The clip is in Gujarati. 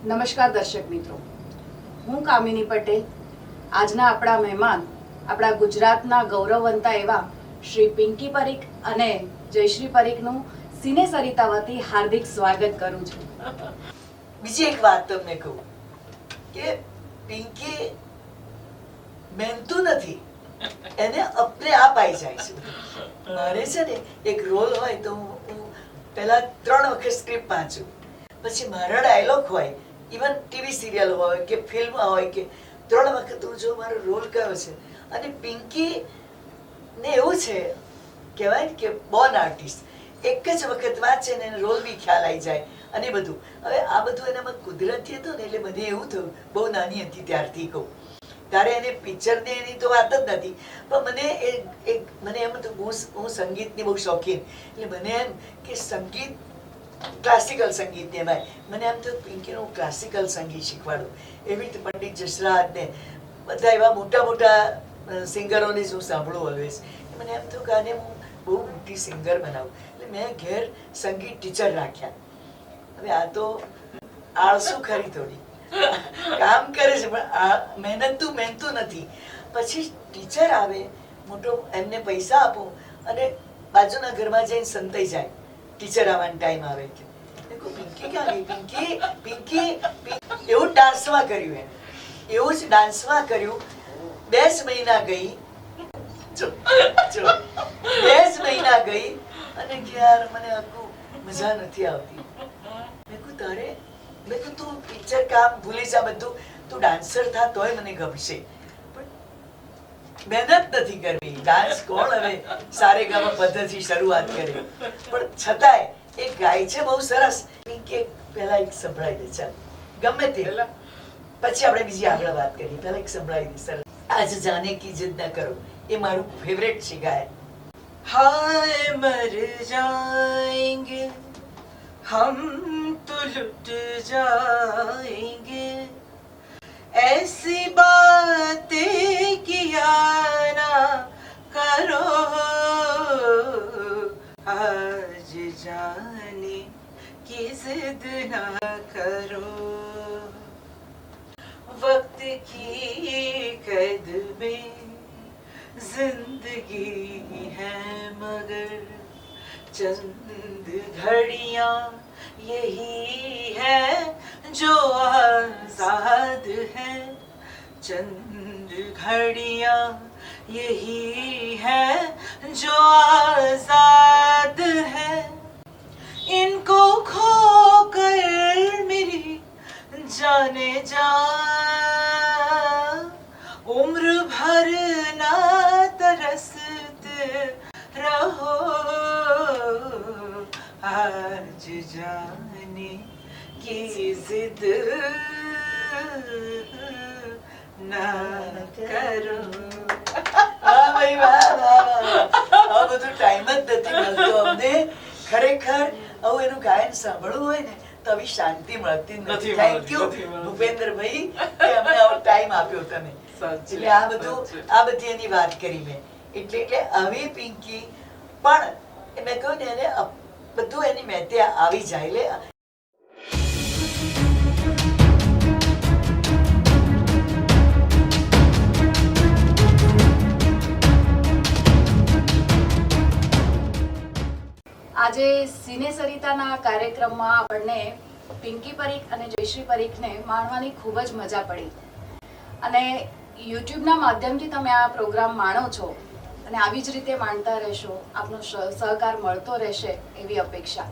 નમસ્કાર દર્શક મિત્રો, હું કામિની પટેલ. આજના આપણા મહેમાન આપણા ગુજરાતના ગૌરવવંતા એવા શ્રી પિંકી પરીખ અને જયશ્રી પરીખનું સિને સરિતા વતી હાર્દિક સ્વાગત કરું છું. બીજી એક વાત તમને કહું કે પિંકી મહેનતું નથી, એને અપને આપ આવી જાય છે. મારે છે ને એક રોલ હોય તો હું પહેલા 3 વખત સ્ક્રિપ્ટ વાંચું, પછી મારા ડાયલોગ હોય, ઇવન ટીવી સિરિયલ હોય કે ફિલ્મ હોય કે 3 વખત હું જો મારો રોલ કયો છે. અને પિંકી ને એવું છે કહેવાય કે બોર્ન આર્ટિસ્ટ, એક જ વખત વાંચે ને એને રોલ બી ખ્યાલ આવી જાય અને બધું. હવે આ બધું એનામાં કુદરતી હતું ને, એટલે મને એવું થયું, બહુ નાની હતી ત્યારથી કહું, ત્યારે એને પિક્ચરની એની તો વાત જ નથી, પણ મને એમ હતું, હું સંગીતની બહુ શોખીન, એટલે મને એમ કે સંગીત, ક્લાસિકલ સંગીતની એમાં મને એમ થયું પિંકીનું ક્લાસિકલ સંગીત શીખવાડું. એવી રીતે પંડિત જસરાજ ને બધા એવા મોટા મોટા સિંગરોને જ હું સાંભળું ઓલવેઝ. મને એમ થયું કે આને હું બહુ મોટી સિંગર બનાવું, એટલે મેં ઘેર સંગીત ટીચર રાખ્યા. હવે આ તો આળસુ ખરી થોડી, કામ કરે છે પણ મહેનતું નથી. પછી ટીચર આવે મોટો, એમને પૈસા આપો અને બાજુના ઘરમાં જઈને સંતાઈ જાય. ટીચર આવવાનો ટાઈમ આવે કે પિંકી ક્યાં ગઈ, પિંકી એવું ડાન્સમાં કર્યું, એવું જ ડાન્સમાં કર્યું. 2 મહિના ગઈ, 2 મહિના ગઈ અને યાર મને આખું મજા નથી આવતી. મેં કહ્યું તું પિક્ચર કામ ભૂલી જા બધું, તું ડાન્સર થા તોય મને ગમશે, પણ મહેનત નથી કરવી. ડાન્સ કોણ હવે સારેગામા પદ્ધતિ શરૂઆત કરે, પણ છતાંય એ ગાય છે બહુ સરસ. કે પહેલા એક સંભળાઈ દે, ચાલ ગમે તે, પછી આપણે બીજી આગળ વાત કરીએ. પહેલા એક સંભળાઈ દે સરસ. આજ જાને કી जिद न करो, એ મારું ફેવરેટ છે ગાય. हाय मर जाएंगे हम तो लुट जाएंगे, ऐसी बातें किया ना करो, आज जाने की जिद ना करो, वक्त की कैद में जिंदगी है मगर चंद घड़ियां यही है जो आजाद है, चंद घड़ियां यही है जो आजाद है, इनको खोकर मेरी जाने जा उम्र भर ना तरसते रहो, आज जाने की जिद ना करो. વાહ ભાઈ વાહ, આ બધું ટાઈમ જ નથી મળતો અમને. ખરેખર આવું એનું ગાયન સાંભળવું હોય ને તો આવી શાંતિ મળતી નથી. થેન્ક યુ ભૂપેન્દ્રભાઈ કે અમને આવો ટાઈમ આપ્યો તમે. એટલે આ બધી એની વાત કરી મેં. એટલે આવી પિંકી પણ મેં કહ્યું ને, એને બધું એની મેતે આવી જાય. લે આજે સિને સરિતાના કાર્યક્રમમાં આપણને પિંકી પરીખ અને જયશ્રી પરીખને માણવાની ખૂબ જ મજા પડી, અને યુટ્યુબના માધ્યમથી તમે આ પ્રોગ્રામ માણો છો અને આવી જ રીતે માણતા રહેશો, આપનો સહકાર મળતો રહેશે એવી અપેક્ષા.